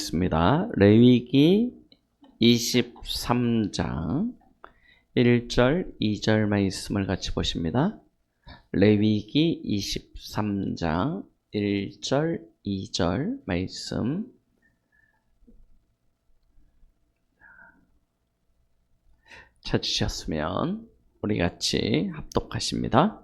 있습니다. 레위기 23장 1절, 2절 말씀을 같이 보십니다. 레위기 23장 1절, 2절 말씀 찾으셨으면 우리 같이 합독하십니다.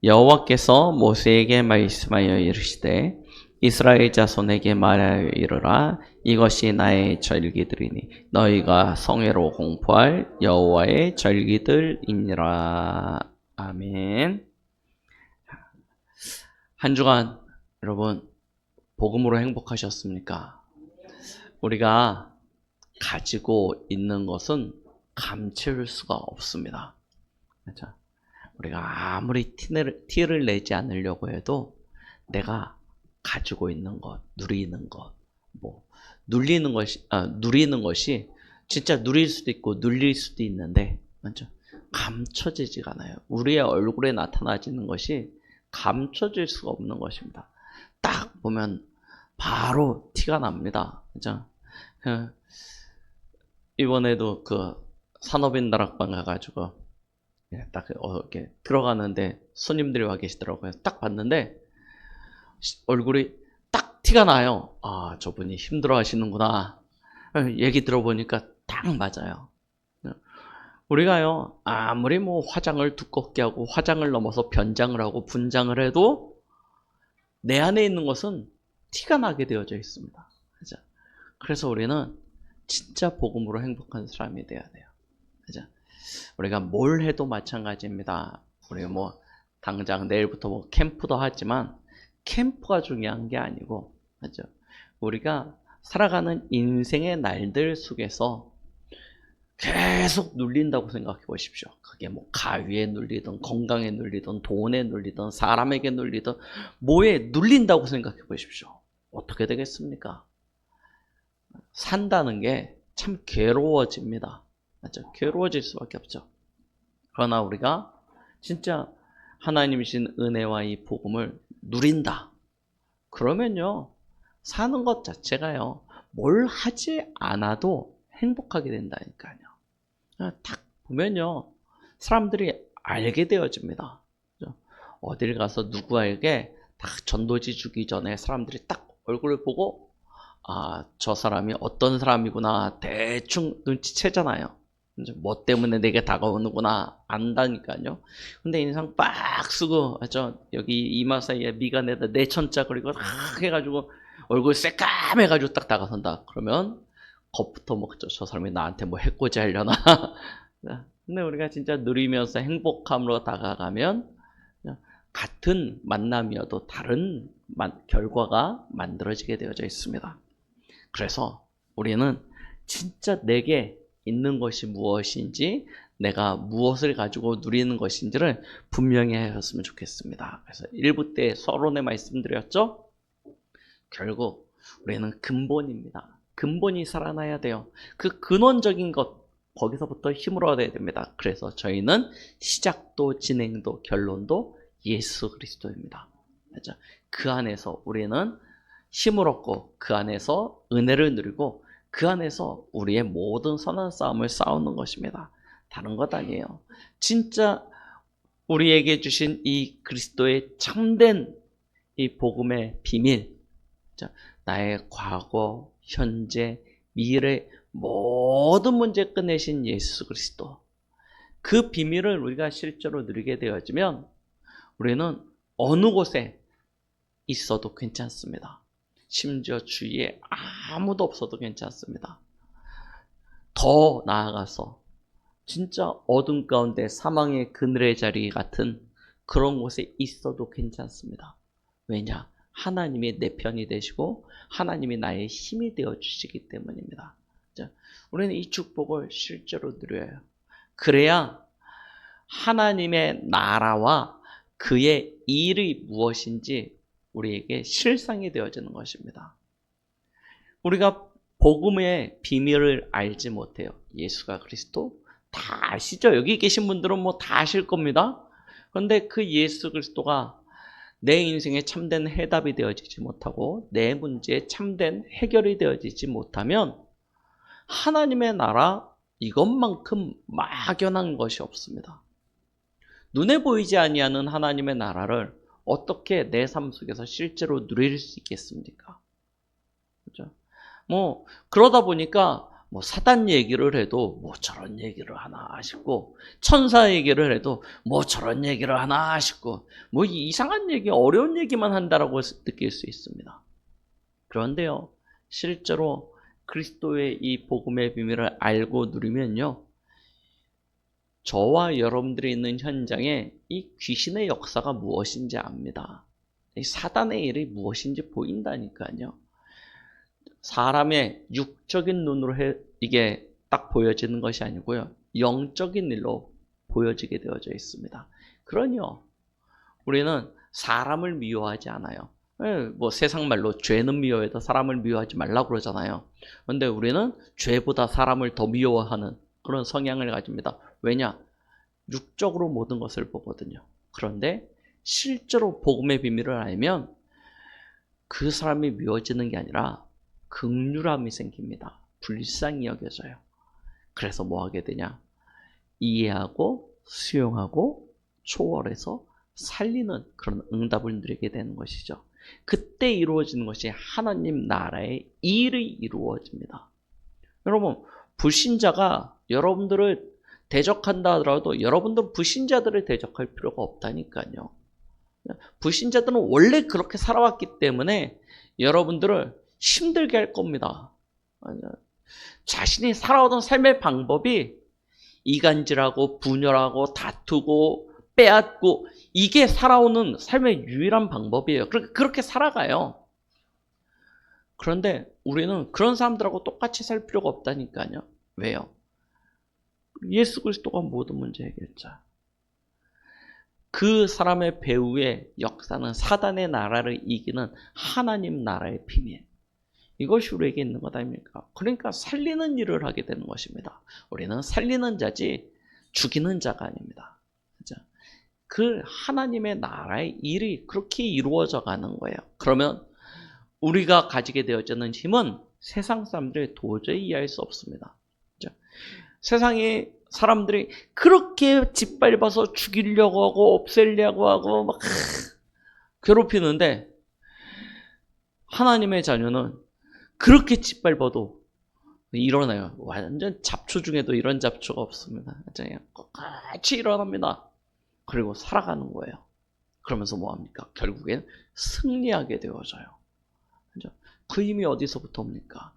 여호와께서 모세에게 말씀하여 이르시되 이스라엘 자손에게 말하여 이르라. 이것이 나의 절기들이니 너희가 성회로 공포할 여호와의 절기들이니라. 아멘. 한 주간 여러분 복음으로 행복하셨습니까? 우리가 가지고 있는 것은 감출 수가 없습니다. 그렇죠? 우리가 아무리 티를 내지 않으려고 해도 내가 가지고 있는 것, 누리는 것, 누리는 것이 진짜 누릴 수도 있고 눌릴 수도 있는데, 맞죠? 감춰지지가 않아요. 우리의 얼굴에 나타나지는 것이 감춰질 수가 없는 것입니다. 딱 보면 바로 티가 납니다. 그죠? 이번에도 산업인 다락방 가가지고 딱 이렇게 들어가는데 손님들이 와 계시더라고요. 딱 봤는데 얼굴이 딱 티가 나요. 아, 저분이 힘들어 하시는구나. 얘기 들어보니까 딱 맞아요. 우리가요, 아무리 화장을 두껍게 하고 화장을 넘어서 변장을 하고 분장을 해도 내 안에 있는 것은 티가 나게 되어져 있습니다. 그죠? 그래서 우리는 진짜 복음으로 행복한 사람이 돼야 돼요. 그죠? 우리가 뭘 해도 마찬가지입니다. 우리 당장 내일부터 캠프도 하지만 캠프가 중요한 게 아니고, 그죠? 우리가 살아가는 인생의 날들 속에서 계속 눌린다고 생각해 보십시오. 그게 가위에 눌리든 건강에 눌리든 돈에 눌리든 사람에게 눌리든 뭐에 눌린다고 생각해 보십시오. 어떻게 되겠습니까? 산다는 게 참 괴로워집니다. 맞죠? 괴로워질 수밖에 없죠. 그러나 우리가 진짜 하나님이신 은혜와 이 복음을 누린다. 그러면요, 사는 것 자체가요, 뭘 하지 않아도 행복하게 된다니까요. 딱 보면요, 사람들이 알게 되어집니다. 어딜 가서 누구에게 딱 전도지 주기 전에 사람들이 딱 얼굴을 보고, 아, 저 사람이 어떤 사람이구나 대충 눈치채잖아요. 뭐 때문에 내게 다가오는구나 안다니까요. 근데 인상 빡 쓰고 여기 이마 사이에 미간에다 내천자 그리고 막 해가지고 얼굴 새까매가지고 딱 다가선다. 그러면 겁부터 먹죠. 저 사람이 나한테 해코지 하려나. 근데 우리가 진짜 누리면서 행복함으로 다가가면 같은 만남이어도 다른 결과가 만들어지게 되어져 있습니다. 그래서 우리는 진짜 내게 있는 것이 무엇인지, 내가 무엇을 가지고 누리는 것인지를 분명히 하였으면 좋겠습니다. 그래서 1부 때 서론에 말씀드렸죠? 결국 우리는 근본입니다. 근본이 살아나야 돼요. 그 근원적인 것, 거기서부터 힘을 얻어야 됩니다. 그래서 저희는 시작도 진행도 결론도 예수 그리스도입니다. 그렇죠? 그 안에서 우리는 힘을 얻고 그 안에서 은혜를 누리고 그 안에서 우리의 모든 선한 싸움을 싸우는 것입니다. 다른 것 아니에요. 진짜 우리에게 주신 이 그리스도의 참된 이 복음의 비밀, 나의 과거, 현재, 미래 모든 문제 끝내신 예수 그리스도, 그 비밀을 우리가 실제로 누리게 되어지면 우리는 어느 곳에 있어도 괜찮습니다. 심지어 주위에 아무도 없어도 괜찮습니다. 더 나아가서 진짜 어둠 가운데 사망의 그늘의 자리 같은 그런 곳에 있어도 괜찮습니다. 왜냐? 하나님이 내 편이 되시고 하나님이 나의 힘이 되어주시기 때문입니다. 우리는 이 축복을 실제로 누려요. 그래야 하나님의 나라와 그의 일이 무엇인지 우리에게 실상이 되어지는 것입니다. 우리가 복음의 비밀을 알지 못해요. 예수가 그리스도 다 아시죠? 여기 계신 분들은 다 아실 겁니다. 그런데 그 예수 그리스도가 내 인생에 참된 해답이 되어지지 못하고 내 문제에 참된 해결이 되어지지 못하면 하나님의 나라 이것만큼 막연한 것이 없습니다. 눈에 보이지 아니하는 하나님의 나라를 어떻게 내 삶 속에서 실제로 누릴 수 있겠습니까? 그렇죠? 그러다 보니까 사단 얘기를 해도 저런 얘기를 하나 싶고, 천사 얘기를 해도 저런 얘기를 하나 싶고, 이상한 얘기, 어려운 얘기만 한다라고 느낄 수 있습니다. 그런데요, 실제로 그리스도의 이 복음의 비밀을 알고 누리면요, 저와 여러분들이 있는 현장에 이 귀신의 역사가 무엇인지 압니다. 이 사단의 일이 무엇인지 보인다니까요. 사람의 육적인 눈으로 이게 딱 보여지는 것이 아니고요, 영적인 일로 보여지게 되어져 있습니다. 그러니요, 우리는 사람을 미워하지 않아요. 세상 말로 죄는 미워해도 사람을 미워하지 말라고 그러잖아요. 그런데 우리는 죄보다 사람을 더 미워하는 그런 성향을 가집니다. 왜냐? 육적으로 모든 것을 보거든요. 그런데 실제로 복음의 비밀을 알면 그 사람이 미워지는 게 아니라 긍휼함이 생깁니다. 불쌍히 여겨져요. 그래서 뭐 하게 되냐? 이해하고 수용하고 초월해서 살리는 그런 응답을 누리게 되는 것이죠. 그때 이루어지는 것이 하나님 나라의 일이 이루어집니다. 여러분, 불신자가 여러분들을 대적한다 하더라도 여러분들은 불신자들을 대적할 필요가 없다니까요. 불신자들은 원래 그렇게 살아왔기 때문에 여러분들을 힘들게 할 겁니다. 자신이 살아오던 삶의 방법이 이간질하고 분열하고 다투고 빼앗고, 이게 살아오는 삶의 유일한 방법이에요. 그렇게 살아가요. 그런데 우리는 그런 사람들하고 똑같이 살 필요가 없다니까요. 왜요? 예수 그리스도가 모든 문제 해결자. 그 사람의 배후의 역사는 사단의 나라를 이기는 하나님 나라의 비밀. 이것이 우리에게 있는 것 아닙니까? 그러니까 살리는 일을 하게 되는 것입니다. 우리는 살리는 자지 죽이는 자가 아닙니다. 그렇죠? 그 하나님의 나라의 일이 그렇게 이루어져 가는 거예요. 그러면 우리가 가지게 되어지는 힘은 세상 사람들이 도저히 이해할 수 없습니다. 그렇죠? 세상에 사람들이 그렇게 짓밟아서 죽이려고 하고 없애려고 하고 막 괴롭히는데, 하나님의 자녀는 그렇게 짓밟아도 일어나요. 완전 잡초 중에도 이런 잡초가 없습니다. 그냥 똑같이 일어납니다. 그리고 살아가는 거예요. 그러면서 뭐합니까? 결국엔 승리하게 되어져요. 그 힘이 어디서부터 옵니까?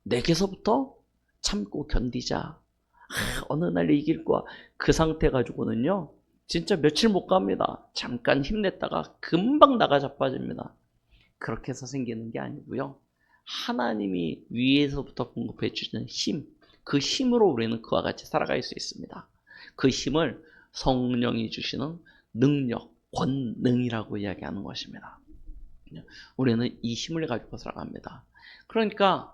내게서부터 참고 견디자. 어느 날 이길 거야. 그 상태 가지고는요, 진짜 며칠 못 갑니다. 잠깐 힘냈다가 금방 나가 자빠집니다. 그렇게 해서 생기는 게 아니고요, 하나님이 위에서부터 공급해 주시는 힘, 그 힘으로 우리는 그와 같이 살아갈 수 있습니다. 그 힘을 성령이 주시는 능력, 권능이라고 이야기하는 것입니다. 우리는 이 힘을 가지고 살아갑니다. 그러니까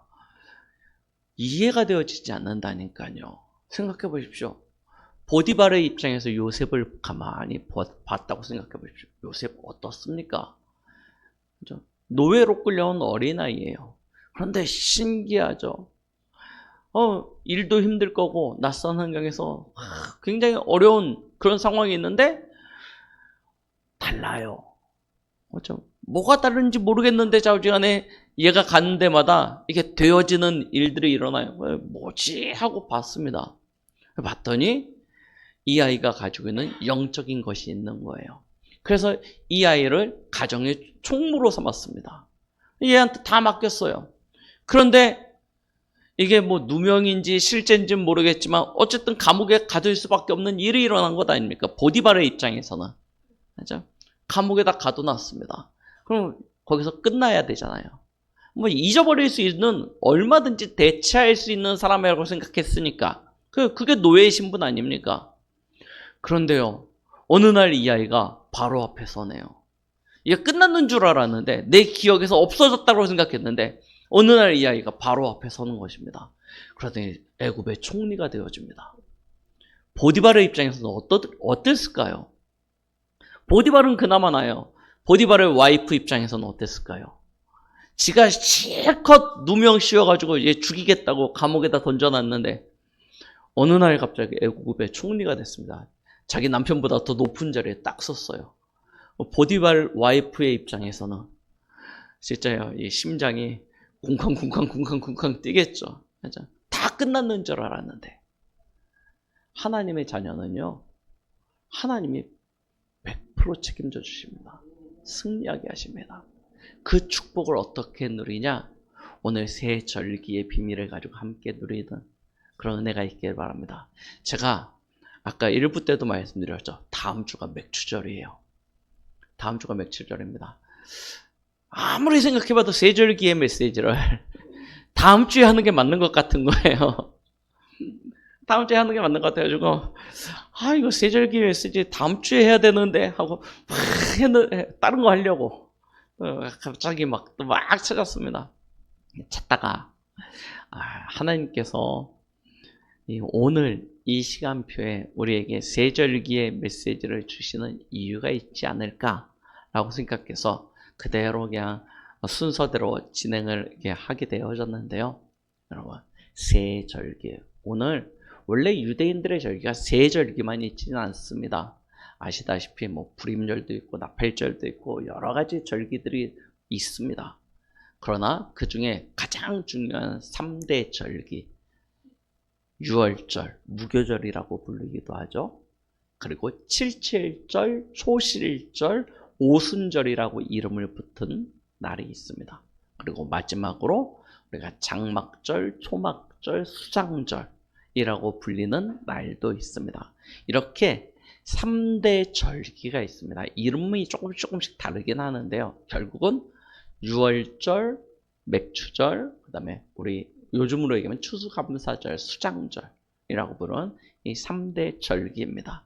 이해가 되어지지 않는다니까요. 생각해 보십시오. 보디발의 입장에서 요셉을 가만히 봤다고 생각해 보십시오. 요셉 어떻습니까? 그렇죠? 노예로 끌려온 어린아이예요. 그런데 신기하죠. 일도 힘들 거고 낯선 환경에서 굉장히 어려운 그런 상황이 있는데 달라요. 그렇죠? 뭐가 다른지 모르겠는데 좌우지간에 얘가 가는 데마다 이게 되어지는 일들이 일어나요. 뭐지? 하고 봤습니다. 봤더니 이 아이가 가지고 있는 영적인 것이 있는 거예요. 그래서 이 아이를 가정의 총무로 삼았습니다. 얘한테 다 맡겼어요. 그런데 이게 누명인지 실제인지는 모르겠지만 어쨌든 감옥에 가둘 수밖에 없는 일이 일어난 것 아닙니까? 보디발의 입장에서는. 그렇죠? 감옥에다 가둬놨습니다. 그럼 거기서 끝나야 되잖아요. 잊어버릴 수 있는, 얼마든지 대체할 수 있는 사람이라고 생각했으니까. 그게 노예의 신분 아닙니까? 그런데요, 어느 날 이 아이가 바로 앞에 서네요. 이게 끝났는 줄 알았는데, 내 기억에서 없어졌다고 생각했는데, 어느 날 이 아이가 바로 앞에 서는 것입니다. 그러더니 애굽의 총리가 되어집니다. 보디발의 입장에서는 어땠을까요? 보디발은 그나마 나아요. 보디발의 와이프 입장에서는 어땠을까요? 지가 실컷 누명 씌워가지고 얘 죽이겠다고 감옥에다 던져놨는데 어느 날 갑자기 애국의 총리가 됐습니다. 자기 남편보다 더 높은 자리에 딱 섰어요. 보디발 와이프의 입장에서는 진짜요, 이 심장이 쿵쾅쿵쾅 뛰겠죠. 다 끝났는 줄 알았는데 하나님의 자녀는요, 하나님이 100% 책임져 주십니다. 승리하게 하십니다. 그 축복을 어떻게 누리냐? 오늘 새 절기의 비밀을 가지고 함께 누리는 그런 은혜가 있길 바랍니다. 제가 아까 1부 때도 말씀드렸죠. 다음 주가 맥추절이에요. 다음 주가 맥추절입니다. 아무리 생각해봐도 새 절기의 메시지를 다음 주에 하는 게 맞는 것 같은 거예요. 다음 주에 하는 게 맞는 것 같아가지고 이거 새 절기 메시지 다음 주에 해야 되는데 하고 다른 거 하려고 갑자기 막 찾았습니다. 찾다가 하나님께서 오늘 이 시간표에 우리에게 새 절기의 메시지를 주시는 이유가 있지 않을까라고 생각해서 그대로 그냥 순서대로 진행을 하게 되어졌는데요. 여러분, 새 절기, 오늘 원래 유대인들의 절기가 새 절기만 있지는 않습니다. 아시다시피 불임절도 있고 나팔절도 있고 여러 가지 절기들이 있습니다. 그러나 그 중에 가장 중요한 3대 절기, 유월절, 무교절이라고 부르기도 하죠. 그리고 칠칠절, 초실절, 오순절이라고 이름을 붙은 날이 있습니다. 그리고 마지막으로 우리가 장막절, 초막절, 수장절이라고 불리는 날도 있습니다. 이렇게 3대 절기가 있습니다. 이름이 조금씩 다르긴 하는데요. 결국은 유월절, 맥추절, 그 다음에 우리 요즘으로 얘기하면 추수감사절, 수장절이라고 부르는 이 3대 절기입니다.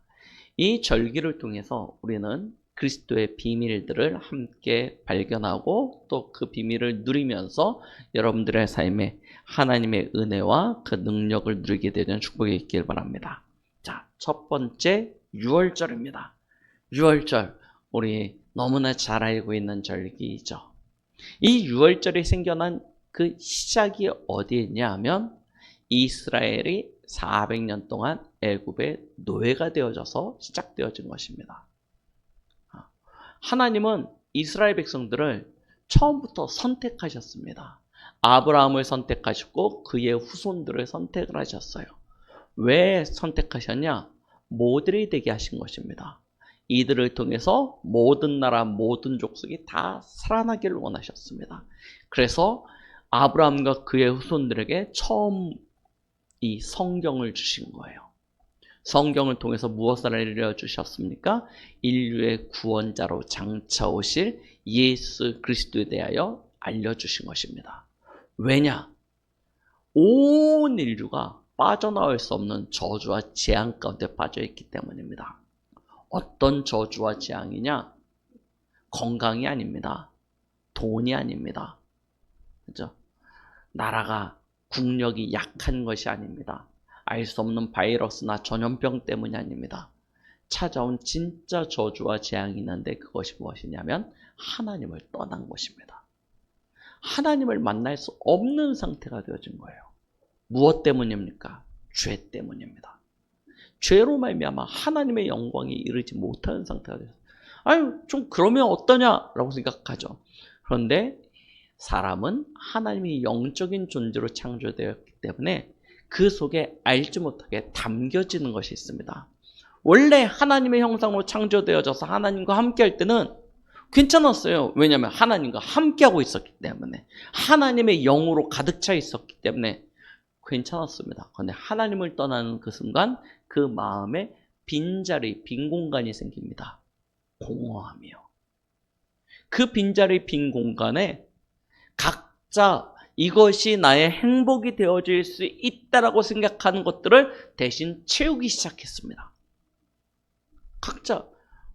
이 절기를 통해서 우리는 그리스도의 비밀들을 함께 발견하고 또 그 비밀을 누리면서 여러분들의 삶에 하나님의 은혜와 그 능력을 누리게 되는 축복이 있길 바랍니다. 자, 첫 번째 유월절입니다. 유월절, 우리 너무나 잘 알고 있는 절기이죠. 이 유월절이 생겨난 그 시작이 어디에 있냐 하면 이스라엘이 400년 동안 애굽의 노예가 되어져서 시작되어진 것입니다. 하나님은 이스라엘 백성들을 처음부터 선택하셨습니다. 아브라함을 선택하셨고 그의 후손들을 선택을 하셨어요. 왜 선택하셨냐? 모델이 되게 하신 것입니다. 이들을 통해서 모든 나라, 모든 족속이 다 살아나기를 원하셨습니다. 그래서 아브라함과 그의 후손들에게 처음 이 성경을 주신 거예요. 성경을 통해서 무엇을 알려주셨습니까? 인류의 구원자로 장차 오실 예수 그리스도에 대하여 알려주신 것입니다. 왜냐? 온 인류가 빠져나올 수 없는 저주와 재앙 가운데 빠져있기 때문입니다. 어떤 저주와 재앙이냐? 건강이 아닙니다. 돈이 아닙니다. 그죠? 나라가 국력이 약한 것이 아닙니다. 알 수 없는 바이러스나 전염병 때문이 아닙니다. 찾아온 진짜 저주와 재앙이 있는데 그것이 무엇이냐면 하나님을 떠난 것입니다. 하나님을 만날 수 없는 상태가 되어진 거예요. 무엇 때문입니까? 죄 때문입니다. 죄로 말미암아 하나님의 영광이 이르지 못하는 상태가 됐어요. 좀 그러면 어떠냐라고 생각하죠. 그런데 사람은 하나님이 영적인 존재로 창조되었기 때문에 그 속에 알지 못하게 담겨지는 것이 있습니다. 원래 하나님의 형상으로 창조되어져서 하나님과 함께할 때는 괜찮았어요. 왜냐하면 하나님과 함께하고 있었기 때문에, 하나님의 영으로 가득 차 있었기 때문에 괜찮았습니다. 그런데 하나님을 떠나는 그 순간 그 마음에 빈자리, 빈 공간이 생깁니다. 공허함이요. 그 빈자리, 빈 공간에 각자 이것이 나의 행복이 되어질 수 있다라고 생각하는 것들을 대신 채우기 시작했습니다. 각자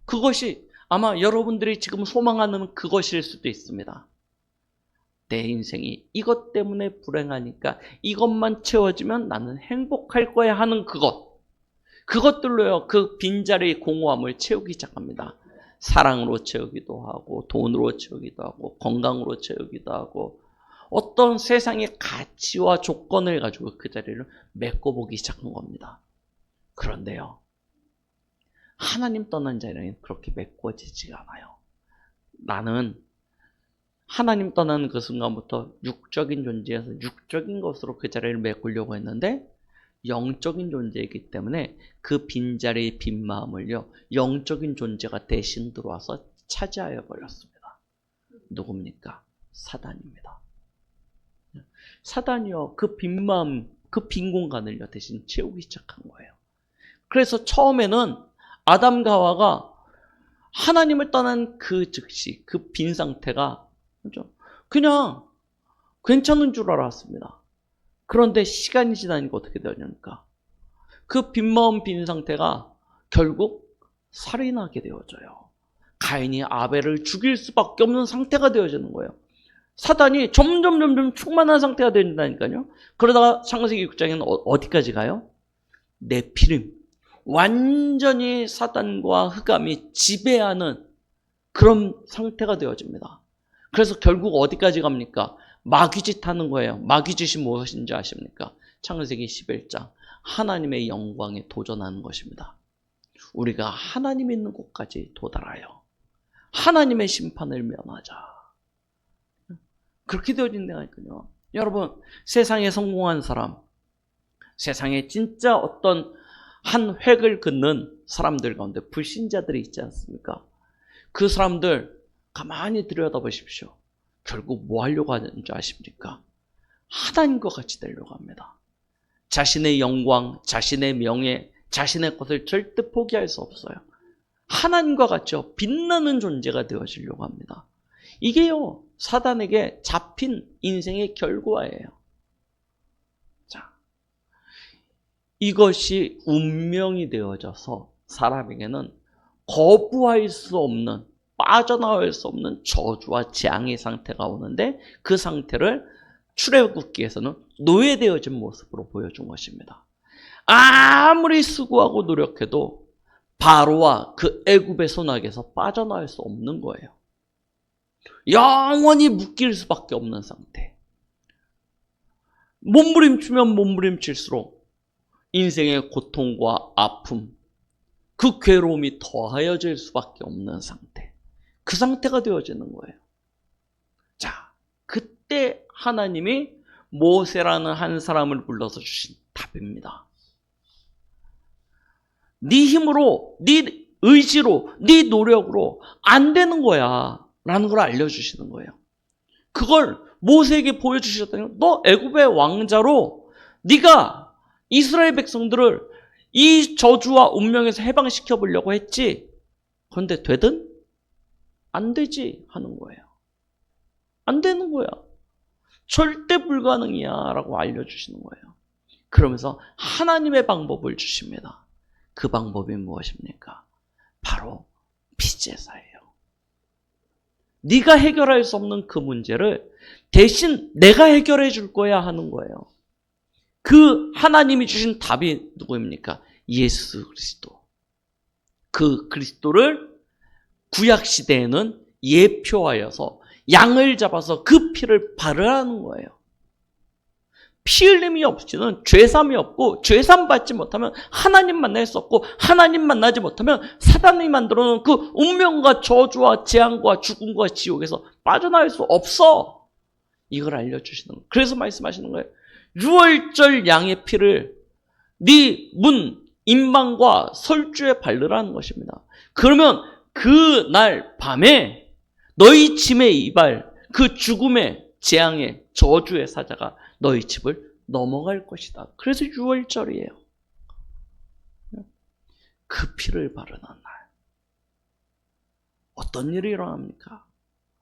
그것이 아마 여러분들이 지금 소망하는 그것일 수도 있습니다. 내 인생이 이것 때문에 불행하니까 이것만 채워지면 나는 행복할 거야 하는 그것들로요, 그 빈자리의 공허함을 채우기 시작합니다. 사랑으로 채우기도 하고 돈으로 채우기도 하고 건강으로 채우기도 하고 어떤 세상의 가치와 조건을 가지고 그 자리를 메꿔보기 시작한 겁니다. 그런데요, 하나님 떠난 자리는 그렇게 메꿔지지가 않아요. 나는 하나님 떠나는 그 순간부터 육적인 존재에서 육적인 것으로 그 자리를 메꾸려고 했는데 영적인 존재이기 때문에 그 빈자리의 빈 마음을요, 영적인 존재가 대신 들어와서 차지하여 버렸습니다. 누굽니까? 사단입니다. 사단이요, 그 빈 마음, 그 빈 공간을요 대신 채우기 시작한 거예요. 그래서 처음에는 아담과 하와가 하나님을 떠난 그 즉시 그 빈 상태가 그냥 괜찮은 줄 알았습니다. 그런데 시간이 지나니까 어떻게 되었냐니까 그 빈마음 빈 상태가 결국 살인하게 되어져요. 가인이 아벨을 죽일 수밖에 없는 상태가 되어지는 거예요. 사단이 점점 충만한 상태가 된다니까요. 그러다가 창세기 6장에는 어디까지 가요? 네피림, 완전히 사단과 흑암이 지배하는 그런 상태가 되어집니다. 그래서 결국 어디까지 갑니까? 마귀짓 하는 거예요. 마귀짓이 무엇인지 아십니까? 창세기 11장, 하나님의 영광에 도전하는 것입니다. 우리가 하나님 있는 곳까지 도달하여 하나님의 심판을 면하자. 그렇게 되어진다니까요. 여러분, 세상에 성공한 사람, 세상에 진짜 어떤 한 획을 긋는 사람들 가운데 불신자들이 있지 않습니까? 그 사람들 가만히 들여다보십시오. 결국 뭐 하려고 하는지 아십니까? 하나님과 같이 되려고 합니다. 자신의 영광, 자신의 명예, 자신의 것을 절대 포기할 수 없어요. 하나님과 같이 빛나는 존재가 되어지려고 합니다. 이게요, 사단에게 잡힌 인생의 결과예요. 자, 이것이 운명이 되어져서 사람에게는 거부할 수 없는, 빠져나올 수 없는 저주와 재앙의 상태가 오는데 그 상태를 출애굽기에서는 노예되어진 모습으로 보여준 것입니다. 아무리 수고하고 노력해도 바로와 그 애굽의 손아귀에서 빠져나올 수 없는 거예요. 영원히 묶일 수밖에 없는 상태. 몸부림치면 몸부림칠수록 인생의 고통과 아픔, 그 괴로움이 더하여질 수밖에 없는 상태. 그 상태가 되어지는 거예요. 자, 그때 하나님이 모세라는 한 사람을 불러서 주신 답입니다. 네 힘으로, 네 의지로, 네 노력으로 안 되는 거야 라는 걸 알려주시는 거예요. 그걸 모세에게 보여주셨다니, 너 애굽의 왕자로 네가 이스라엘 백성들을 이 저주와 운명에서 해방시켜 보려고 했지. 그런데 되든? 안 되지 하는 거예요. 안 되는 거야. 절대 불가능이야 라고 알려주시는 거예요. 그러면서 하나님의 방법을 주십니다. 그 방법이 무엇입니까? 바로 피제사예요. 네가 해결할 수 없는 그 문제를 대신 내가 해결해 줄 거야 하는 거예요. 그 하나님이 주신 답이 누구입니까? 예수 그리스도. 그 그리스도를 구약시대에는 예표하여서 양을 잡아서 그 피를 바르라는 거예요. 피 흘림이 없이는 죄삼이 없고, 죄삼 받지 못하면 하나님 만날 수 없고, 하나님 만나지 못하면 사단이 만들어 놓은 그 운명과 저주와 재앙과 죽음과 지옥에서 빠져나올 수 없어. 이걸 알려주시는 거예요. 그래서 말씀하시는 거예요. 유월절 양의 피를 네 문, 임방과 설주에 바르라는 것입니다. 그러면 그날 밤에 너희 짐의 이발, 그 죽음의 재앙의 저주의 사자가 너희 집을 넘어갈 것이다. 그래서 6월절이에요. 그 피를 바르는 날. 어떤 일이 일어납니까?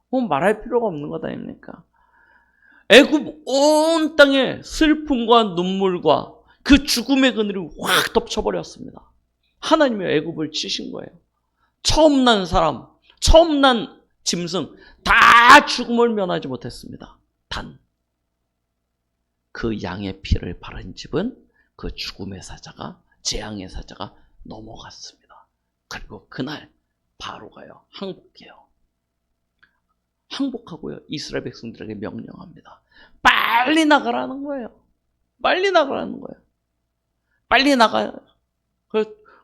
뭐 말할 필요가 없는 것 아닙니까? 애굽 온 땅에 슬픔과 눈물과 그 죽음의 그늘이 확 덮쳐버렸습니다. 하나님이 애굽을 치신 거예요. 처음 난 사람, 처음 난 짐승 다 죽음을 면하지 못했습니다. 단 그 양의 피를 바른 집은 그 죽음의 사자가, 재앙의 사자가 넘어갔습니다. 그리고 그날 바로가요. 항복해요. 항복하고요. 이스라엘 백성들에게 명령합니다. 빨리 나가라는 거예요. 빨리 나가라는 거예요. 빨리 나가요.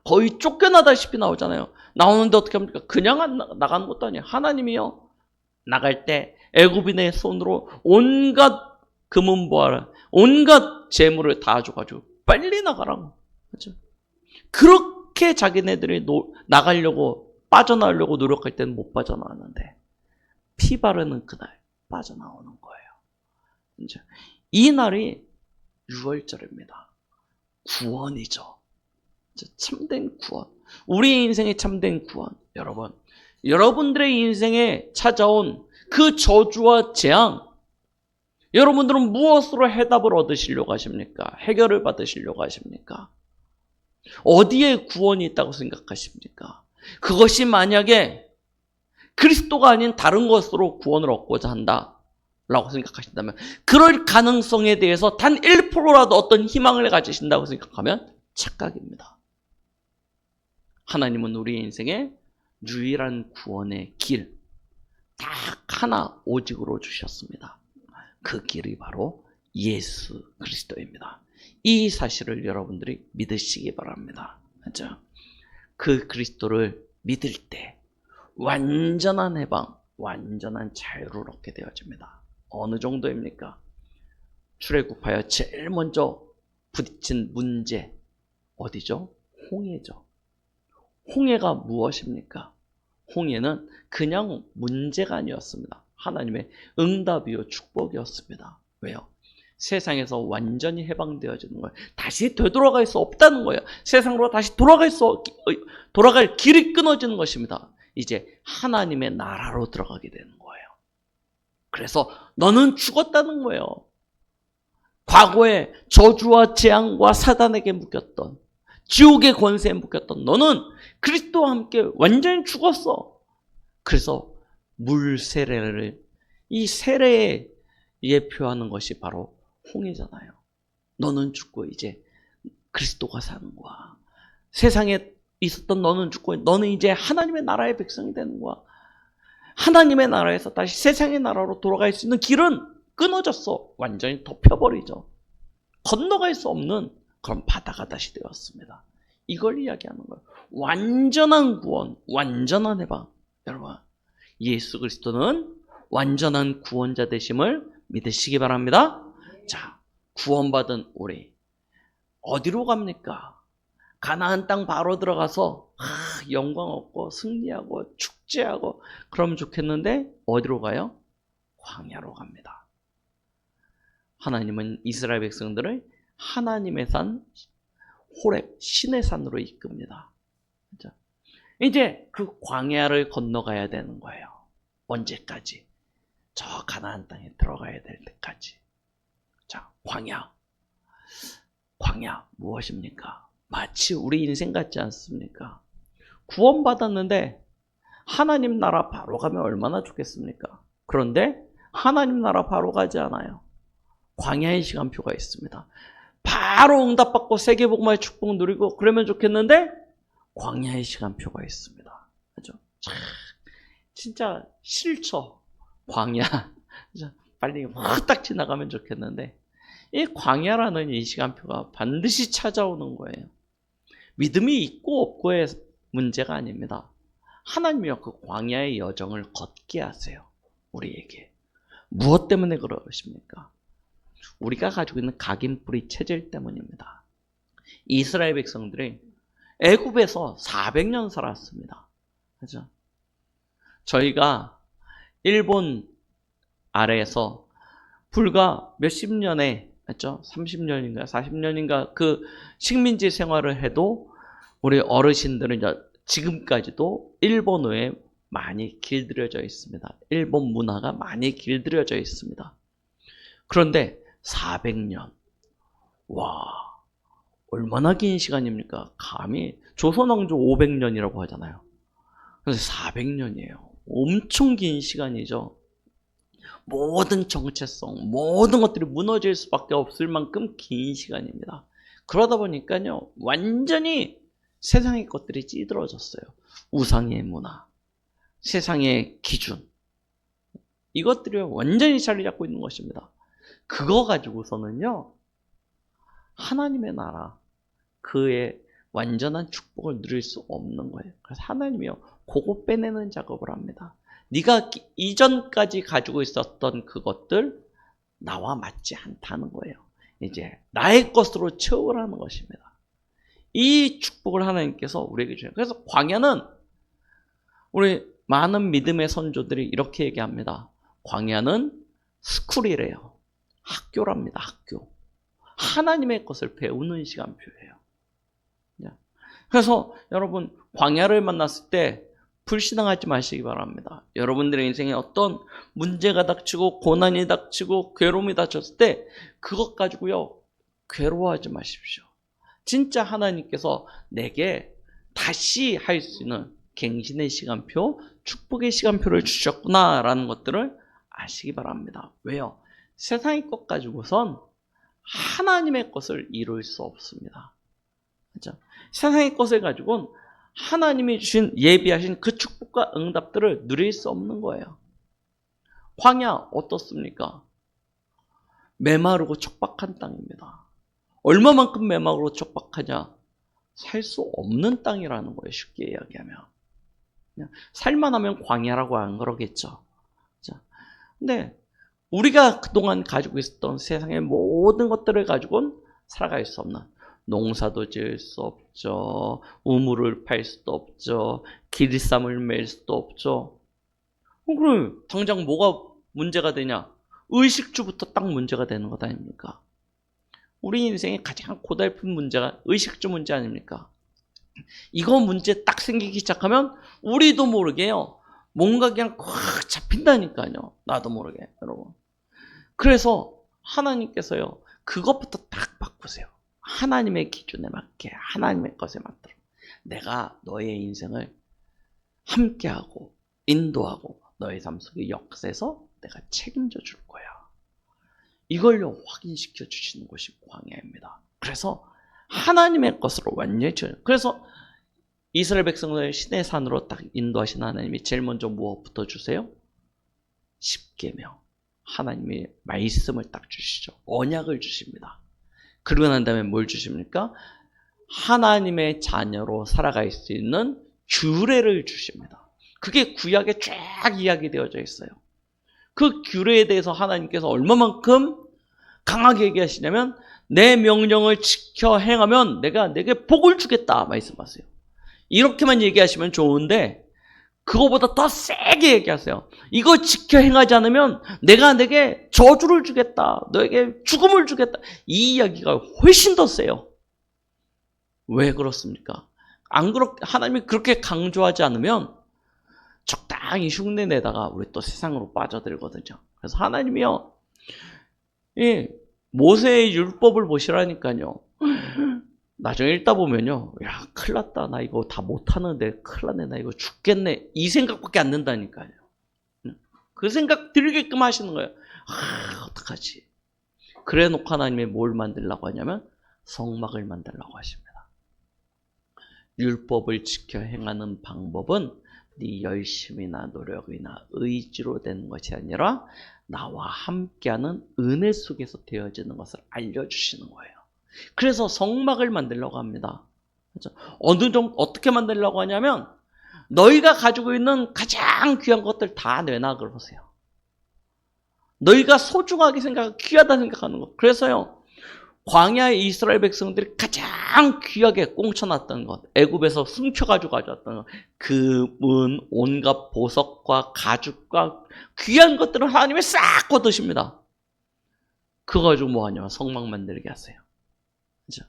거의 쫓겨나다시피 나오잖아요. 나오는데 어떻게 합니까? 그냥 나가는 것도 아니에요. 하나님이요. 나갈 때 애굽인의 손으로 온갖 금은보화를, 온갖 재물을 다 줘가지고 빨리 나가라고. 그렇죠? 그렇게 자기네들이 나가려고 빠져나오려고 노력할 때는 못 빠져나왔는데 피 바르는 그날 빠져나오는 거예요. 이제 이 날이 6월절입니다. 구원이죠. 참된 구원. 우리 인생의 참된 구원. 여러분들의 인생에 찾아온 그 저주와 재앙, 여러분들은 무엇으로 해답을 얻으시려고 하십니까? 해결을 받으시려고 하십니까? 어디에 구원이 있다고 생각하십니까? 그것이 만약에 그리스도가 아닌 다른 것으로 구원을 얻고자 한다라고 생각하신다면, 그럴 가능성에 대해서 단 1%라도 어떤 희망을 가지신다고 생각하면 착각입니다. 하나님은 우리 인생에 유일한 구원의 길, 딱 하나 오직으로 주셨습니다. 그 길이 바로 예수 그리스도입니다. 이 사실을 여러분들이 믿으시기 바랍니다. 그렇죠? 그 그리스도를 믿을 때 완전한 해방, 완전한 자유를 얻게 되어집니다. 어느 정도입니까? 출애굽하여 제일 먼저 부딪힌 문제 어디죠? 홍해죠. 홍해가 무엇입니까? 홍해는 그냥 문제가 아니었습니다. 하나님의 응답이요 축복이었습니다. 왜요? 세상에서 완전히 해방되어지는 거예요. 다시 되돌아갈 수 없다는 거예요. 세상으로 다시 돌아갈 길이 끊어지는 것입니다. 이제 하나님의 나라로 들어가게 되는 거예요. 그래서 너는 죽었다는 거예요. 과거에 저주와 재앙과 사단에게 묶였던, 지옥의 권세에 묶였던 너는 그리스도와 함께 완전히 죽었어. 그래서 물 세례를, 이 세례에 예표하는 것이 바로 홍해잖아요. 너는 죽고 이제 그리스도가 사는 거야. 세상에 있었던 너는 죽고 너는 이제 하나님의 나라의 백성이 되는 거야. 하나님의 나라에서 다시 세상의 나라로 돌아갈 수 있는 길은 끊어졌어. 완전히 덮여버리죠. 건너갈 수 없는 그런 바다가 다시 되었습니다. 이걸 이야기하는 거예요. 완전한 구원, 완전한 해방. 여러분, 예수 그리스도는 완전한 구원자 되심을 믿으시기 바랍니다. 자, 구원받은 우리 어디로 갑니까? 가나안 땅 바로 들어가서 영광 얻고 승리하고 축제하고 그러면 좋겠는데 어디로 가요? 광야로 갑니다. 하나님은 이스라엘 백성들을 하나님의 산 호렙 신의 산으로 이끕니다. 그렇죠? 이제 그 광야를 건너가야 되는 거예요. 언제까지? 저 가나안 땅에 들어가야 될 때까지. 자, 광야 무엇입니까? 마치 우리 인생 같지 않습니까? 구원받았는데 하나님 나라 바로 가면 얼마나 좋겠습니까? 그런데 하나님 나라 바로 가지 않아요. 광야의 시간표가 있습니다. 바로 응답받고 세계복음화의 축복 누리고 그러면 좋겠는데 광야의 시간표가 있습니다. 그죠? 진짜 싫죠. 광야. 빨리 확딱 지나가면 좋겠는데 이 광야라는 이 시간표가 반드시 찾아오는 거예요. 믿음이 있고 없고의 문제가 아닙니다. 하나님이요 그 광야의 여정을 걷게 하세요. 우리에게. 무엇 때문에 그러십니까? 우리가 가지고 있는 각인뿌리 체질 때문입니다. 이스라엘 백성들이 애굽에서 400년 살았습니다. 그죠? 저희가 일본 아래에서 불과 몇십 년에, 맞죠? 30년인가 40년인가 그 식민지 생활을 해도 우리 어르신들은 지금까지도 일본어에 많이 길들여져 있습니다. 일본 문화가 많이 길들여져 있습니다. 그런데 400년. 와, 얼마나 긴 시간입니까? 감히 조선왕조 500년이라고 하잖아요. 그래서 400년이에요. 엄청 긴 시간이죠. 모든 정체성, 모든 것들이 무너질 수밖에 없을 만큼 긴 시간입니다. 그러다 보니까요, 완전히 세상의 것들이 찌들어졌어요. 우상의 문화, 세상의 기준, 이것들이 완전히 자리 잡고 있는 것입니다. 그거 가지고서는요, 하나님의 나라, 그의 완전한 축복을 누릴 수 없는 거예요. 그래서 하나님이요, 그거 빼내는 작업을 합니다. 네가 이전까지 가지고 있었던 그것들 나와 맞지 않다는 거예요. 이제 나의 것으로 채우라는 것입니다. 이 축복을 하나님께서 우리에게 주셔요. 그래서 광야는 우리 많은 믿음의 선조들이 이렇게 얘기합니다. 광야는 스쿨이래요. 학교랍니다. 학교. 하나님의 것을 배우는 시간표예요. 그래서 여러분 광야를 만났을 때 불신앙하지 마시기 바랍니다. 여러분들의 인생에 어떤 문제가 닥치고 고난이 닥치고 괴로움이 닥쳤을 때 그것 가지고요 괴로워하지 마십시오. 진짜 하나님께서 내게 다시 할 수 있는 갱신의 시간표, 축복의 시간표를 주셨구나라는 것들을 아시기 바랍니다. 왜요? 세상의 것 가지고선 하나님의 것을 이룰 수 없습니다. 그렇죠? 세상의 것을 가지고는 하나님이 주신 예비하신 그 축복과 응답들을 누릴 수 없는 거예요. 광야 어떻습니까? 메마르고 척박한 땅입니다. 얼마만큼 메마르고 척박하냐? 살 수 없는 땅이라는 거예요. 쉽게 이야기하면. 그냥 살만하면 광야라고 안 그러겠죠. 근데 우리가 그동안 가지고 있었던 세상의 모든 것들을 가지고는 살아갈 수 없는, 농사도 지을 수 없죠. 우물을 팔 수도 없죠. 기리쌈을 맬 수도 없죠. 그럼 당장 뭐가 문제가 되냐? 의식주부터 딱 문제가 되는 것 아닙니까? 우리 인생의 가장 고달픈 문제가 의식주 문제 아닙니까? 이거 문제 딱 생기기 시작하면 우리도 모르게요. 뭔가 그냥 꽉 잡힌다니까요. 나도 모르게 여러분. 그래서 하나님께서요. 그것부터 딱 바꾸세요. 하나님의 기준에 맞게 하나님의 것에 맞도록 내가 너의 인생을 함께하고 인도하고 너의 삶 속의 역사에서 내가 책임져 줄 거야. 이걸요 확인시켜 주시는 것이 광야입니다. 그래서 하나님의 것으로 완전히 쳐요. 그래서 이스라엘 백성을 시내 산으로 딱 인도하신 하나님이 제일 먼저 무엇부터 주세요? 십계명, 하나님의 말씀을 딱 주시죠. 언약을 주십니다. 그러고 난 다음에 뭘 주십니까? 하나님의 자녀로 살아갈 수 있는 규례를 주십니다. 그게 구약에 쫙 이야기되어져 있어요. 그 규례에 대해서 하나님께서 얼마만큼 강하게 얘기하시냐면 내 명령을 지켜 행하면 내가 내게 복을 주겠다 말씀하세요. 이렇게만 얘기하시면 좋은데 그거보다 더 세게 얘기하세요. 이거 지켜 행하지 않으면 내가 내게 저주를 주겠다. 너에게 죽음을 주겠다. 이 이야기가 훨씬 더 세요. 왜 그렇습니까? 안 하나님이 그렇게 강조하지 않으면 적당히 흉내 내다가 우리 또 세상으로 빠져들거든요. 그래서 하나님이요, 모세의 율법을 보시라니까요. 나중에 읽다 보면요, 야, 큰일 났다. 나 이거 다 못하는데 큰일 났네. 나 이거 죽겠네. 이 생각밖에 안 든다니까요. 그 생각 들게끔 하시는 거예요. 어떡하지? 그래 놓고 하나님이 뭘 만들려고 하냐면 성막을 만들려고 하십니다. 율법을 지켜 행하는 방법은 네 열심이나 노력이나 의지로 되는 것이 아니라 나와 함께하는 은혜 속에서 되어지는 것을 알려주시는 거예요. 그래서 성막을 만들려고 합니다. 그렇죠? 어느 정도 어떻게 만들려고 하냐면 너희가 가지고 있는 가장 귀한 것들 다 내놔 그러세요. 너희가 소중하게 귀하다 생각하는 것. 그래서요, 광야의 이스라엘 백성들이 가장 귀하게 꽁쳐놨던 것, 애굽에서 숨겨가지고 가져왔던 것, 금은 온갖 보석과 가죽과 귀한 것들을 하나님이 싹 거두십니다. 그거 가지고 뭐하냐? 성막 만들게 하세요. 그죠?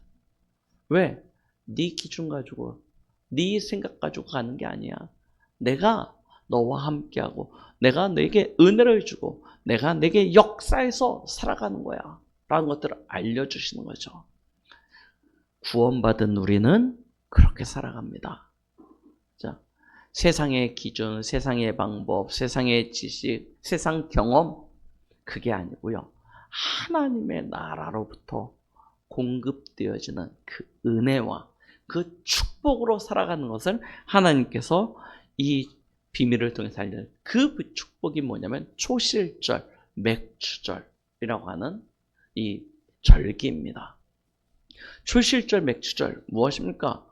왜? 네 기준 가지고, 네 생각 가지고 가는 게 아니야. 내가 너와 함께하고, 내가 너에게 은혜를 주고, 내가 내게 역사에서 살아가는 거야. 라는 것들을 알려주시는 거죠. 구원받은 우리는 그렇게 살아갑니다. 자, 세상의 기준, 세상의 방법, 세상의 지식, 세상 경험, 그게 아니고요. 하나님의 나라로부터 공급되어지는 그 은혜와 그 축복으로 살아가는 것을 하나님께서 이 비밀을 통해서 알려는 그 축복이 뭐냐면 초실절, 맥추절이라고 하는 이 절기입니다. 초실절, 맥추절 무엇입니까?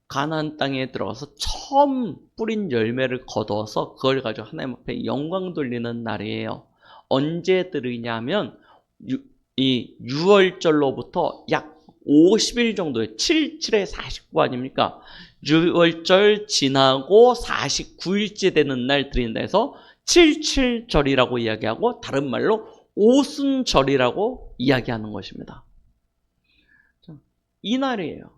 가나안 땅에 들어가서 처음 뿌린 열매를 거둬서 그걸 가지고 하나님 앞에 영광 돌리는 날이에요. 언제 들으냐면 이 6월절로부터 약 50일 정도의 77에 49 아닙니까? 6월절 지나고 49일째 되는 날 드린다 해서 77절이라고 이야기하고 다른 말로 오순절이라고 이야기하는 것입니다. 이 날이에요.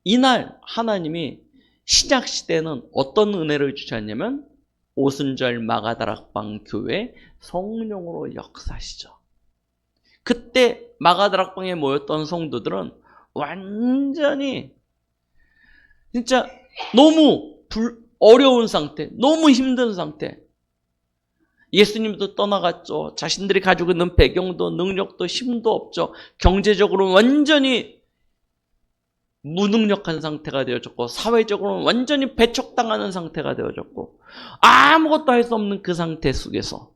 이날 하나님이 신약 시대에는 어떤 은혜를 주셨냐면 오순절 마가다락방 교회 성령으로 역사시죠. 그때 마가다락방에 모였던 성도들은 완전히 진짜 너무 어려운 상태, 너무 힘든 상태. 예수님도 떠나갔죠. 자신들이 가지고 있는 배경도 능력도 힘도 없죠. 경제적으로 완전히 무능력한 상태가 되어졌고 사회적으로는 완전히 배척당하는 상태가 되어졌고 아무것도 할 수 없는 그 상태 속에서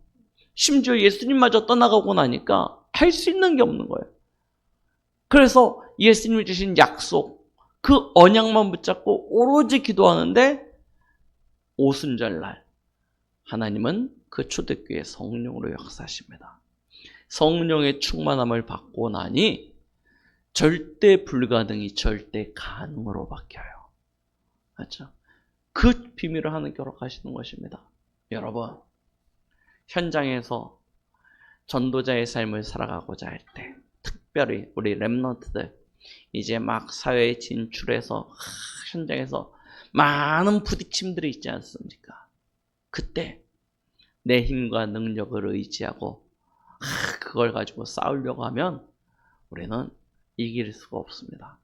심지어 예수님마저 떠나가고 나니까 할 수 있는 게 없는 거예요. 그래서 예수님이 주신 약속, 그 언약만 붙잡고 오로지 기도하는데 오순절날 하나님은 그 초대교회 성령으로 역사하십니다. 성령의 충만함을 받고 나니 절대 불가능이 절대 가능으로 바뀌어요. 맞죠? 그 비밀을 하나님께 허락하시는 것입니다. 여러분, 현장에서 전도자의 삶을 살아가고자 할 때, 특별히 우리 렘넌트들 이제 막 사회에 진출해서 현장에서 많은 부딪힘들이 있지 않습니까? 그때 내 힘과 능력을 의지하고 그걸 가지고 싸우려고 하면 우리는 이길 수가 없습니다.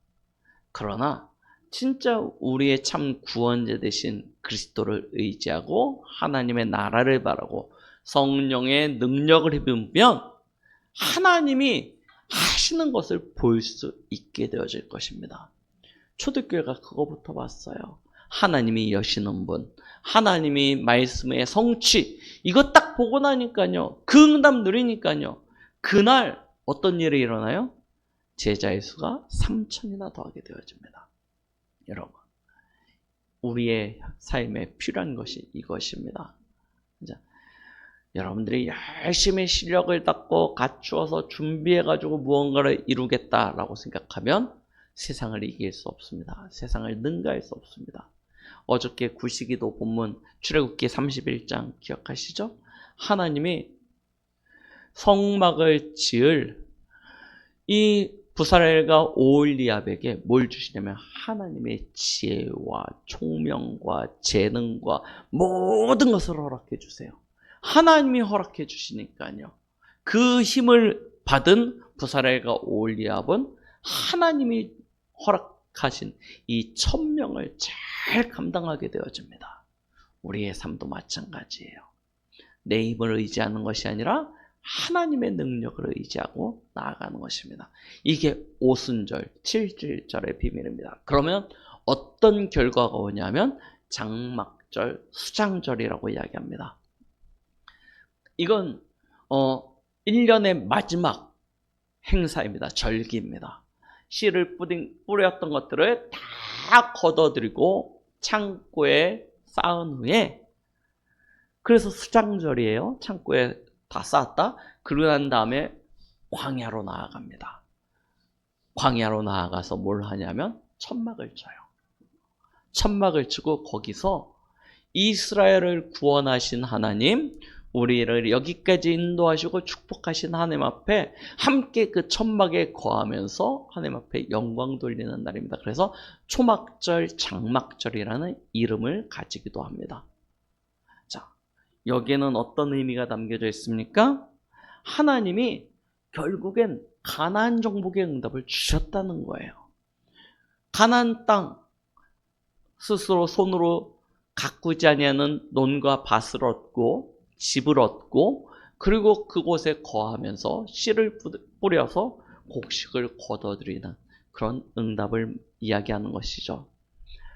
그러나 진짜 우리의 참 구원자 되신 그리스도를 의지하고 하나님의 나라를 바라고 성령의 능력을 입으면 하나님이 하시는 것을 볼 수 있게 되어질 것입니다. 초대교회가 그거부터 봤어요. 하나님이 여시는 분, 하나님이 말씀의 성취, 이거 딱 보고 나니까요, 그 응답 누리니까요, 그날 어떤 일이 일어나요? 제자의 수가 3,000이나 더하게 되어집니다. 여러분, 우리의 삶에 필요한 것이 이것입니다. 여러분들이 열심히 실력을 닦고 갖추어서 준비해가지고 무언가를 이루겠다라고 생각하면 세상을 이길 수 없습니다. 세상을 능가할 수 없습니다. 어저께 구시기도 본문 출애굽기 31장 기억하시죠? 하나님이 성막을 지을 이 부살엘과 오홀리압에게 뭘 주시냐면 하나님의 지혜와 총명과 재능과 모든 것을 허락해 주세요. 하나님이 허락해 주시니까요. 그 힘을 받은 부살엘과 오홀리압은 하나님이 허락하신 이 1,000명을 잘 감당하게 되어집니다. 우리의 삶도 마찬가지예요. 내 힘을 의지하는 것이 아니라 하나님의 능력을 의지하고 나아가는 것입니다. 이게 오순절, 7절의 비밀입니다. 그러면 어떤 결과가 오냐면 장막절, 수장절이라고 이야기합니다. 이건 1년의 마지막 행사입니다. 절기입니다. 씨를 뿌렸던 것들을 다 걷어들이고 창고에 쌓은 후에, 그래서 수장절이에요. 창고에 다 쌓았다. 그러고 난 다음에 광야로 나아갑니다. 광야로 나아가서 뭘 하냐면 천막을 쳐요. 천막을 치고 거기서 이스라엘을 구원하신 하나님, 우리를 여기까지 인도하시고 축복하신 하나님 앞에 함께 그 천막에 거하면서 하나님 앞에 영광 돌리는 날입니다. 그래서 초막절, 장막절이라는 이름을 가지기도 합니다. 자, 여기에는 어떤 의미가 담겨져 있습니까? 하나님이 결국엔 가나안 정복의 응답을 주셨다는 거예요. 가나안 땅, 스스로 손으로 가꾸지 아니하는 논과 밭을 얻고 집을 얻고, 그리고 그곳에 거하면서 씨를 뿌려서 곡식을 거둬들이는 그런 응답을 이야기하는 것이죠.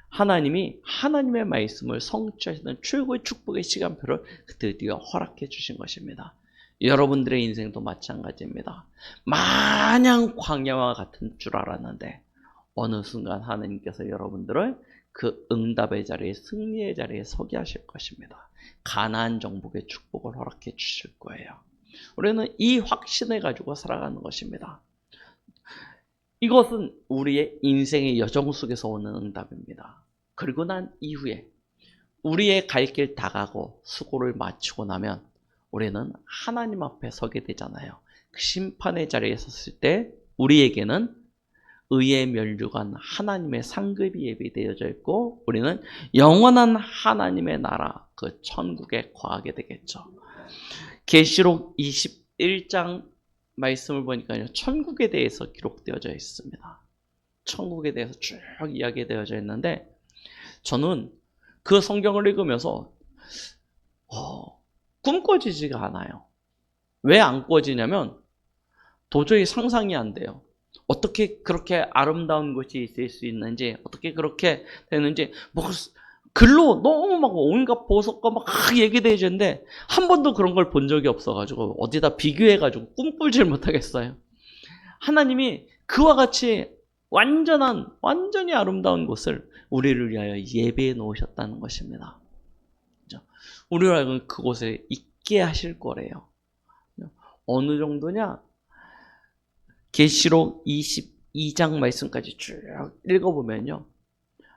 하나님이 하나님의 말씀을 성취하시는 최고의 축복의 시간표를 드디어 허락해 주신 것입니다. 여러분들의 인생도 마찬가지입니다. 마냥 광야와 같은 줄 알았는데 어느 순간 하나님께서 여러분들을 그 응답의 자리에, 승리의 자리에 서게 하실 것입니다. 가나안 정복의 축복을 허락해 주실 거예요. 우리는 이 확신을 가지고 살아가는 것입니다. 이것은 우리의 인생의 여정 속에서 오는 응답입니다. 그리고 난 이후에 우리의 갈 길 다 가고 수고를 마치고 나면 우리는 하나님 앞에 서게 되잖아요. 그 심판의 자리에 섰을 때 우리에게는 의의 면류관 하나님의 상급이 예비되어져 있고 우리는 영원한 하나님의 나라 그 천국에 거하게 되겠죠. 계시록 21장 말씀을 보니까요, 천국에 대해서 기록되어져 있습니다. 천국에 대해서 쭉 이야기되어져 있는데 저는 그 성경을 읽으면서 꿈꿔지지가 않아요. 왜 안 꿔지냐면 도저히 상상이 안 돼요. 어떻게 그렇게 아름다운 곳이 있을 수 있는지, 어떻게 그렇게 되는지, 글로 너무 막 온갖 보석과 막 얘기되어지는데 한 번도 그런 걸 본 적이 없어가지고 어디다 비교해가지고 꿈꿀질 못하겠어요. 하나님이 그와 같이 완전히 아름다운 곳을 우리를 위하여 예배해 놓으셨다는 것입니다. 우리를 그곳에 있게 하실 거래요. 어느 정도냐? 계시록 22장 말씀까지 쭉 읽어보면요,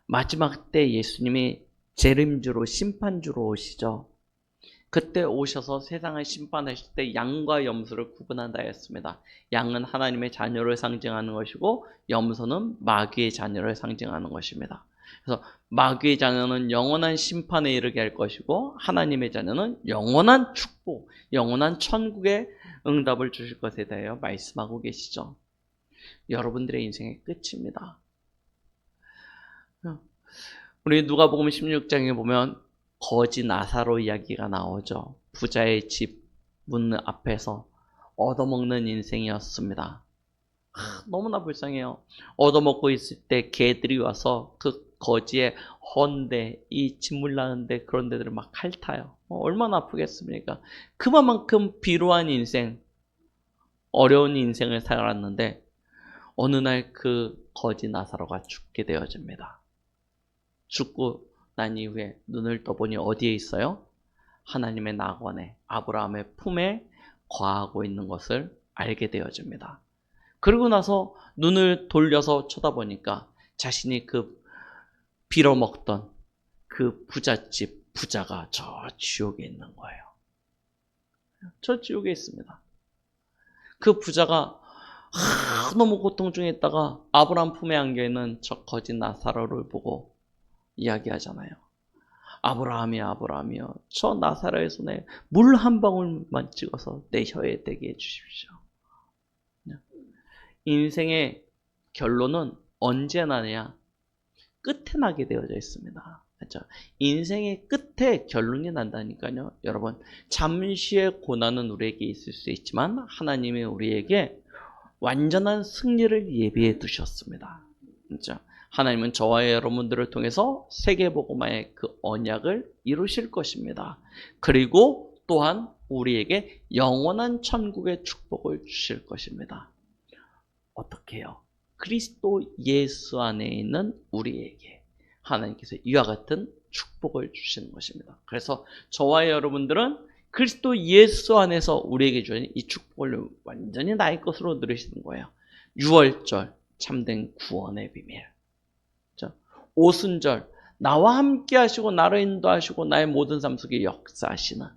마지막 때 예수님이 재림주로 심판주로 오시죠. 그때 오셔서 세상을 심판하실 때 양과 염소를 구분한다 했습니다. 양은 하나님의 자녀를 상징하는 것이고 염소는 마귀의 자녀를 상징하는 것입니다. 그래서 마귀의 자녀는 영원한 심판에 이르게 할 것이고 하나님의 자녀는 영원한 축복, 영원한 천국의 응답을 주실 것에 대하여 말씀하고 계시죠. 여러분들의 인생의 끝입니다. 우리 누가복음 16장에 보면 거지 나사로 이야기가 나오죠. 부자의 집 문 앞에서 얻어먹는 인생이었습니다. 너무나 불쌍해요. 얻어먹고 있을 때 개들이 와서 그 거지의 헌데, 이 진물 나는데 그런 데들을 막 핥아요. 얼마나 아프겠습니까? 그만큼 비루한 인생, 어려운 인생을 살았는데 어느 날 그 거지 나사로가 죽게 되어집니다. 죽고 난 이후에 눈을 떠보니 어디에 있어요? 하나님의 낙원에, 아브라함의 품에 거하고 있는 것을 알게 되어집니다. 그러고 나서 눈을 돌려서 쳐다보니까 자신이 그 빌어먹던 그 부잣집 부자가 저 지옥에 있는 거예요. 저 지옥에 있습니다. 그 부자가 너무 고통 중에 있다가 아브라함 품에 안겨있는 저 거지 나사로를 보고 이야기하잖아요. 아브라함이여, 저 나사로의 손에 물 한 방울만 찍어서 내 혀에 대게 해주십시오. 인생의 결론은 언제 나냐? 끝에 나게 되어져 있습니다. 그렇죠? 인생의 끝에 결론이 난다니까요. 여러분, 잠시의 고난은 우리에게 있을 수 있지만 하나님이 우리에게 완전한 승리를 예비해 두셨습니다. 그렇죠? 하나님은 저와 여러분들을 통해서 세계복음화의 그 언약을 이루실 것입니다. 그리고 또한 우리에게 영원한 천국의 축복을 주실 것입니다. 어떻게 해요? 그리스도 예수 안에 있는 우리에게 하나님께서 이와 같은 축복을 주시는 것입니다. 그래서 저와 여러분들은 그리스도 예수 안에서 우리에게 주는 이 축복을 완전히 나의 것으로 누리시는 거예요. 유월절, 참된 구원의 비밀. 오순절, 나와 함께 하시고 나를 인도하시고 나의 모든 삶 속에 역사하시는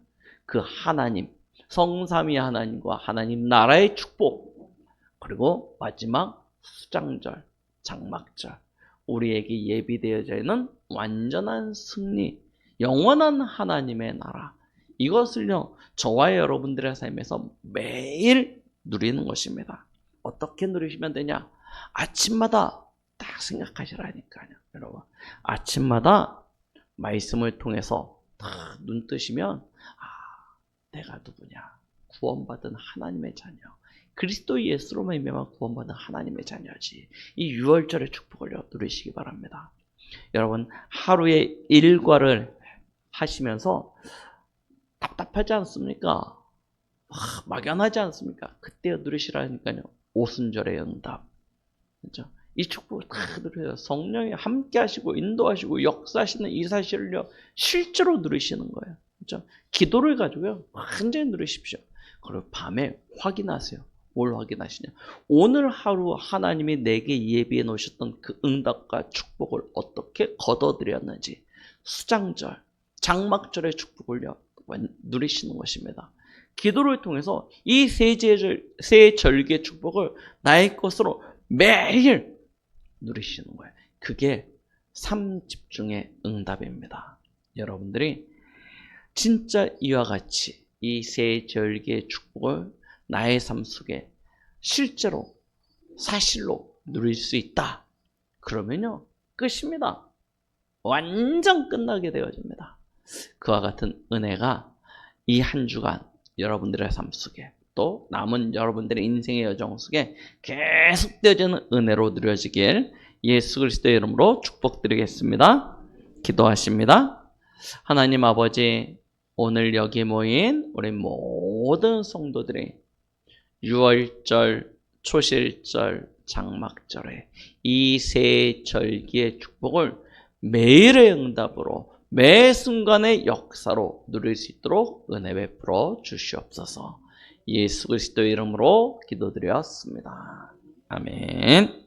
그 하나님, 성삼위 하나님과 하나님 나라의 축복. 그리고 마지막 수장절, 장막절, 우리에게 예비되어져 있는 완전한 승리, 영원한 하나님의 나라. 이것을요, 저와 여러분들의 삶에서 매일 누리는 것입니다. 어떻게 누리시면 되냐? 아침마다 딱 생각하시라니까요. 여러분, 아침마다 말씀을 통해서 딱 눈 뜨시면 내가 누구냐? 구원받은 하나님의 자녀, 그리스도 예수로 말미암아 구원받은 하나님의 자녀지. 이 유월절의 축복을 누리시기 바랍니다. 여러분, 하루의 일과를 하시면서 답답하지 않습니까? 막연하지 않습니까? 그때 누리시라니까요. 오순절의 응답. 그렇죠? 이 축복을 다 누려요. 성령이 함께 하시고 인도하시고 역사하시는 이 사실을요, 실제로 누리시는 거예요. 그렇죠? 기도를 가지고요, 완전히 누리십시오. 그리고 밤에 확인하세요. 뭘 확인하시냐? 오늘 하루 하나님이 내게 예비해 놓으셨던 그 응답과 축복을 어떻게 거둬들였는지, 수장절, 장막절의 축복을요, 누리시는 것입니다. 기도를 통해서 이 세 절기의 축복을 나의 것으로 매일 누리시는 거예요. 그게 삼집중의 응답입니다. 여러분들이 진짜 이와 같이 이 세 절기의 축복을 나의 삶 속에 실제로 사실로 누릴 수 있다. 그러면요, 끝입니다. 완전 끝나게 되어집니다. 그와 같은 은혜가 이 한 주간 여러분들의 삶 속에 또 남은 여러분들의 인생의 여정 속에 계속되어지는 은혜로 누려지길 예수 그리스도의 이름으로 축복드리겠습니다. 기도하십니다. 하나님 아버지, 오늘 여기 모인 우리 모든 성도들이 유월절, 초실절, 장막절에 이 세 절기의 축복을 매일의 응답으로 매 순간의 역사로 누릴 수 있도록 은혜 베풀어 주시옵소서. 예수 그리스도의 이름으로 기도드렸습니다. 아멘.